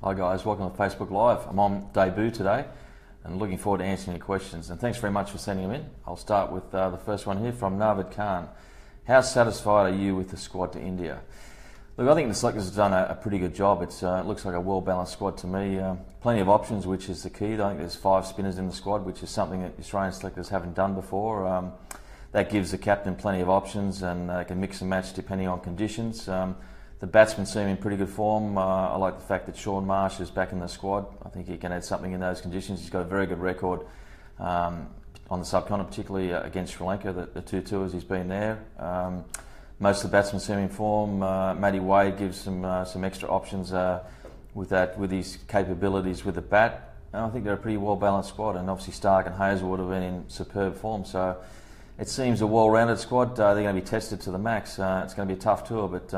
Hi guys, welcome to Facebook Live. I'm on debut today and looking forward to answering your questions, and thanks very much for sending them in. I'll start with the first one here from Navid Khan. How satisfied are you with the squad to India? Look, I think the selectors have done a pretty good job. It looks like a well-balanced squad to me. Plenty of options, which is the key. I think there's 5 spinners in the squad, which is something that Australian selectors haven't done before. That gives the captain plenty of options, and they can mix and match depending on conditions. The batsmen seem in pretty good form. I like the fact that Shaun Marsh is back in the squad. I think he can add something in those conditions. He's got a very good record on the subcontinent, particularly against Sri Lanka, the 2 tours he's been there. Most of the batsmen seem in form. Matty Wade gives some extra options with his capabilities with the bat. And I think they're a pretty well-balanced squad, and obviously Stark and Hazelwood have been in superb form. So it seems a well-rounded squad. They're going to be tested to the max. It's going to be a tough tour, but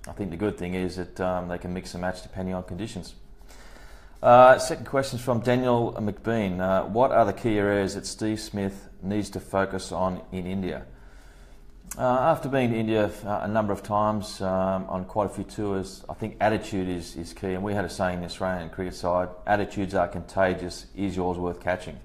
I think the good thing is that they can mix and match depending on conditions. Second question is from Daniel McBean. What are the key areas that Steve Smith needs to focus on in India? After being to India a number of times on quite a few tours, I think attitude is key. And we had a saying in the Australian cricket side: attitudes are contagious, is yours worth catching?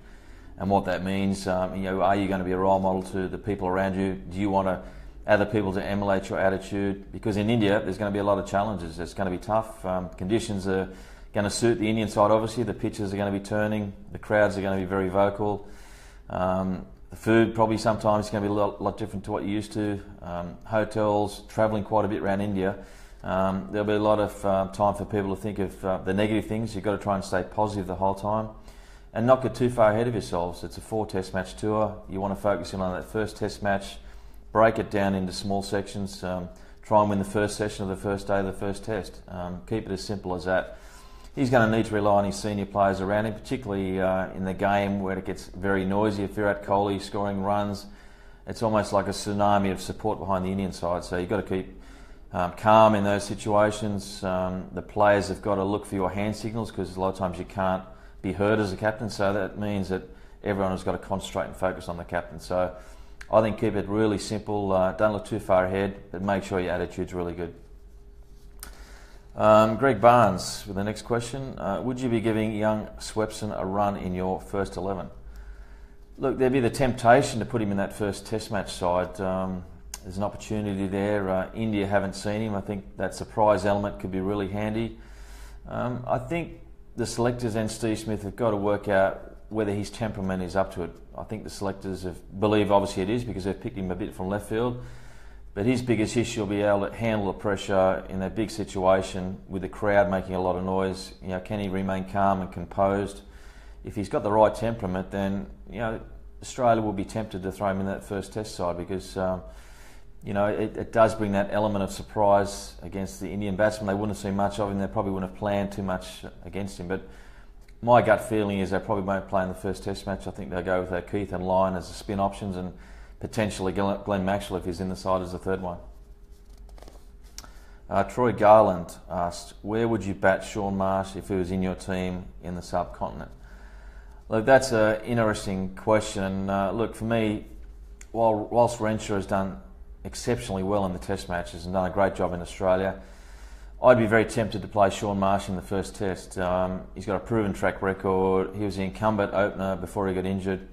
And what that means, are you going to be a role model to the people around you? Do you want other people to emulate your attitude? Because in India, there's going to be a lot of challenges. It's going to be tough. Conditions are going to suit the Indian side, obviously. The pitches are going to be turning. The crowds are going to be very vocal. The food probably sometimes is going to be a lot different to what you're used to. Hotels, travelling quite a bit around India. There'll be a lot of time for people to think of the negative things. You've got to try and stay positive the whole time and not get too far ahead of yourselves. It's a 4 test match tour. You want to focus in on that first test match, break it down into small sections, try and win the first session of the first day of the first test. Keep it as simple as that. He's going to need to rely on his senior players around him, particularly in the game where it gets very noisy. If Virat Kohli scoring runs, it's almost like a tsunami of support behind the Indian side. So you've got to keep calm in those situations. The players have got to look for your hand signals, because a lot of times you can't be heard as a captain. So that means that everyone has got to concentrate and focus on the captain. So I think keep it really simple. Don't look too far ahead, but make sure your attitude's really good. Greg Barnes with the next question. Would you be giving young Swepson a run in your first 11? Look, there'd be the temptation to put him in that first test match side. There's an opportunity there. India haven't seen him. I think that surprise element could be really handy. I think the selectors and Steve Smith have got to work out whether his temperament is up to it. I think the selectors believe obviously it is, because they've picked him a bit from left field. But his biggest issue will be able to handle the pressure in that big situation with the crowd making a lot of noise. Can he remain calm and composed? If he's got the right temperament, then Australia will be tempted to throw him in that first test side, because it does bring that element of surprise against the Indian batsmen. They wouldn't have seen much of him. They probably wouldn't have planned too much against him. But my gut feeling is they probably won't play in the first test match. I think they'll go with Keith and Lyon as the spin options, and potentially Glenn Maxwell if he's in the side as the third one. Troy Garland asked, where would you bat Shaun Marsh if he was in your team in the subcontinent? Look, that's an interesting question. Look, for me, whilst Renshaw has done exceptionally well in the test matches and done a great job in Australia, I'd be very tempted to play Shaun Marsh in the first test. He's got a proven track record. He was the incumbent opener before he got injured.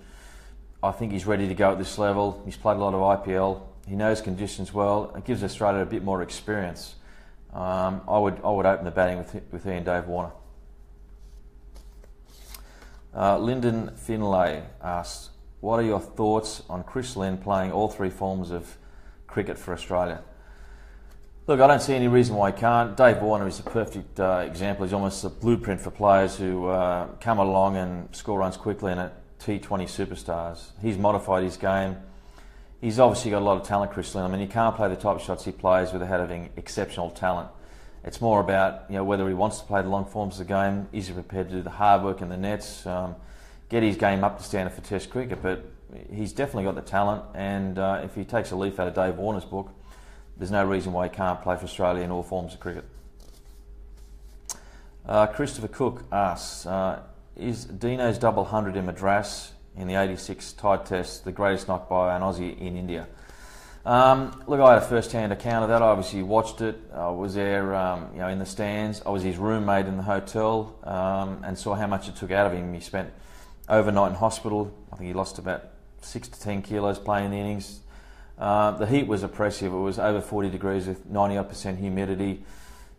I think he's ready to go at this level. He's played a lot of IPL. He knows conditions well. It gives Australia a bit more experience. I would open the batting with he and Dave Warner. Lyndon Finlay asks, what are your thoughts on Chris Lynn playing all 3 forms of cricket for Australia? Look, I don't see any reason why he can't. Dave Warner is a perfect example. He's almost a blueprint for players who come along and score runs quickly and T20 superstars. He's modified his game. He's obviously got a lot of talent, Chris Lynn. I mean, he can't play the type of shots he plays without having exceptional talent. It's more about whether he wants to play the long forms of the game. Is he prepared to do the hard work in the nets, get his game up to standard for Test cricket? But he's definitely got the talent, and if he takes a leaf out of Dave Warner's book, there's no reason why he can't play for Australia in all forms of cricket. Christopher Cook asks, is Dino's double 100 in Madras in the 86 Tide Test the greatest knock by an Aussie in India? Look, I had a first-hand account of that. I obviously watched it. I was there, in the stands. I was his roommate in the hotel, and saw how much it took out of him. He spent overnight in hospital. I think he lost about 6 to 10 kilos playing the innings. The heat was oppressive. It was over 40 degrees with 90% humidity.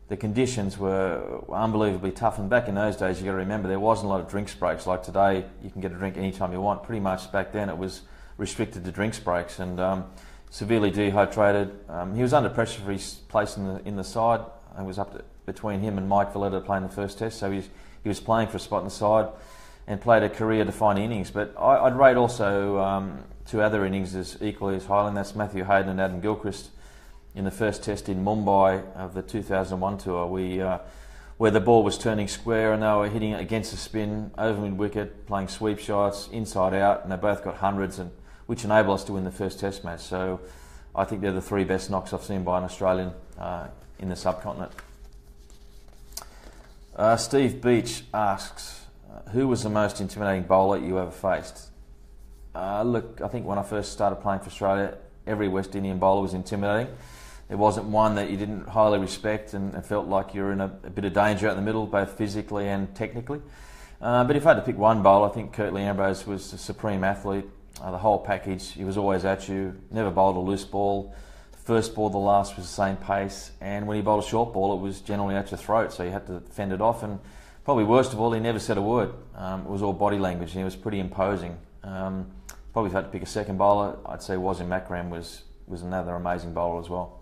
The conditions were unbelievably tough. And back in those days, you've got to remember, there wasn't a lot of drinks breaks. Like today, you can get a drink anytime you want. Pretty much back then, it was restricted to drinks breaks. And severely dehydrated. He was under pressure for his place in the side. It was up between him and Mike Valletta playing the first test. So he was playing for a spot in the side and played a career-defining innings. But I'd rate also 2 other innings as equally as highly, and that's Matthew Hayden and Adam Gilchrist in the first test in Mumbai of the 2001 tour, where the ball was turning square and they were hitting it against the spin, over mid-wicket, playing sweep shots, inside out, and they both got hundreds, which enabled us to win the first test match. So I think they're the 3 best knocks I've seen by an Australian in the subcontinent. Steve Beach asks, who was the most intimidating bowler you ever faced? Look, I think when I first started playing for Australia, every West Indian bowler was intimidating. There wasn't one that you didn't highly respect and felt like you were in a bit of danger out in the middle, both physically and technically. But if I had to pick one bowler, I think Curtly Ambrose was the supreme athlete. The whole package, he was always at you, never bowled a loose ball. First ball, the last was the same pace, and when he bowled a short ball, it was generally at your throat, so you had to fend it off. And probably worst of all, he never said a word. It was all body language, and he was pretty imposing. Probably if I had to pick a second bowler, I'd say Wasim Makram was another amazing bowler as well.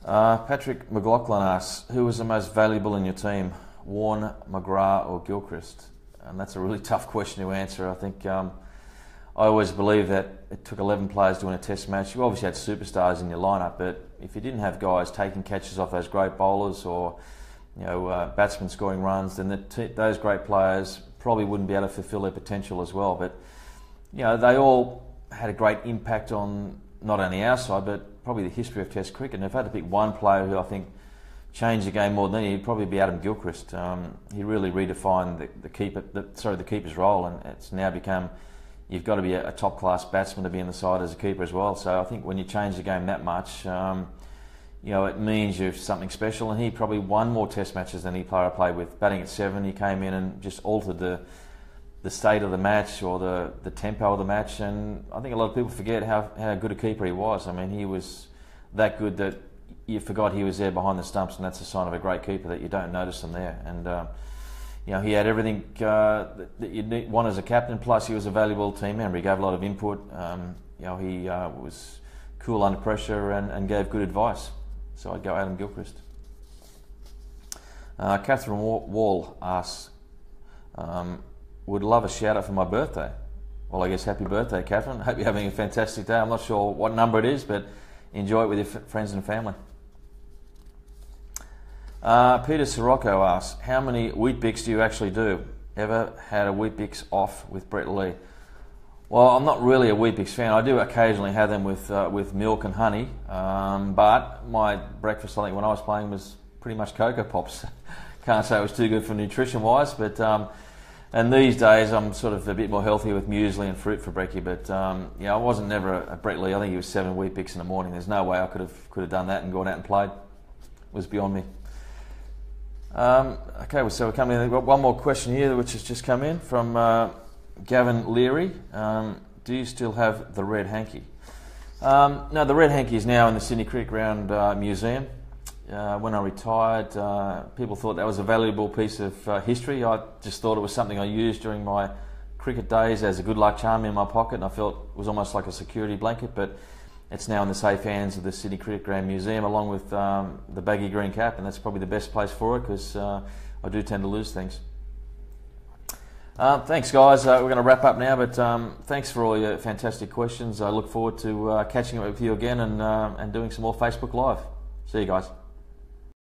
Patrick McLaughlin asks, who was the most valuable in your team, Warne, McGrath or Gilchrist? And that's a really tough question to answer. I think I always believe that it took 11 players to win a test match. You obviously had superstars in your lineup, but if you didn't have guys taking catches off those great bowlers or batsmen scoring runs, then those great players probably wouldn't be able to fulfil their potential as well. But they all had a great impact on not only our side, but probably the history of Test cricket. And if I had to pick one player who I think changed the game more than any, he'd probably be Adam Gilchrist. He really redefined the keeper's role, and it's now become you've got to be a top class batsman to be in the side as a keeper as well. So I think when you change the game that much, it means you're something special. And he probably won more Test matches than any player I played with. Batting at 7, he came in and just altered the state of the match or the tempo of the match. And I think a lot of people forget how good a keeper he was. I mean, he was that good that you forgot he was there behind the stumps, and that's a sign of a great keeper that you don't notice him there. And he had everything that you'd want as a captain. Plus, he was a valuable team member. He gave a lot of input. He was cool under pressure and gave good advice. So I'd go Adam Gilchrist. Catherine Wall asks, would love a shout out for my birthday. Well, I guess happy birthday, Catherine. Hope you're having a fantastic day. I'm not sure what number it is, but enjoy it with your friends and family. Peter Sirocco asks, how many Weet-Bix do you actually do? Ever had a Weet-Bix off with Brett Lee? Well, I'm not really a Weet-Bix fan. I do occasionally have them with milk and honey, but my breakfast, I think, when I was playing was pretty much Cocoa Pops. Can't say it was too good for nutrition-wise, but and these days I'm sort of a bit more healthy with muesli and fruit for brekkie. But I wasn't never a Brett Lee. I think he was 7 Weet-Bix in the morning. There's no way I could have done that and gone out and played. It was beyond me. Okay, so we're coming in. We've got one more question here, which has just come in from Gavin Leary. Do you still have the red hanky? No, the red hanky is now in the Sydney Cricket Ground Museum. When I retired, people thought that was a valuable piece of history. I just thought it was something I used during my cricket days as a good luck charm in my pocket, and I felt it was almost like a security blanket, but it's now in the safe hands of the Sydney Cricket Ground Museum, along with the baggy green cap, and that's probably the best place for it because I do tend to lose things. Thanks, guys. We're going to wrap up now, but thanks for all your fantastic questions. I look forward to catching up with you again and doing some more Facebook Live. See you guys.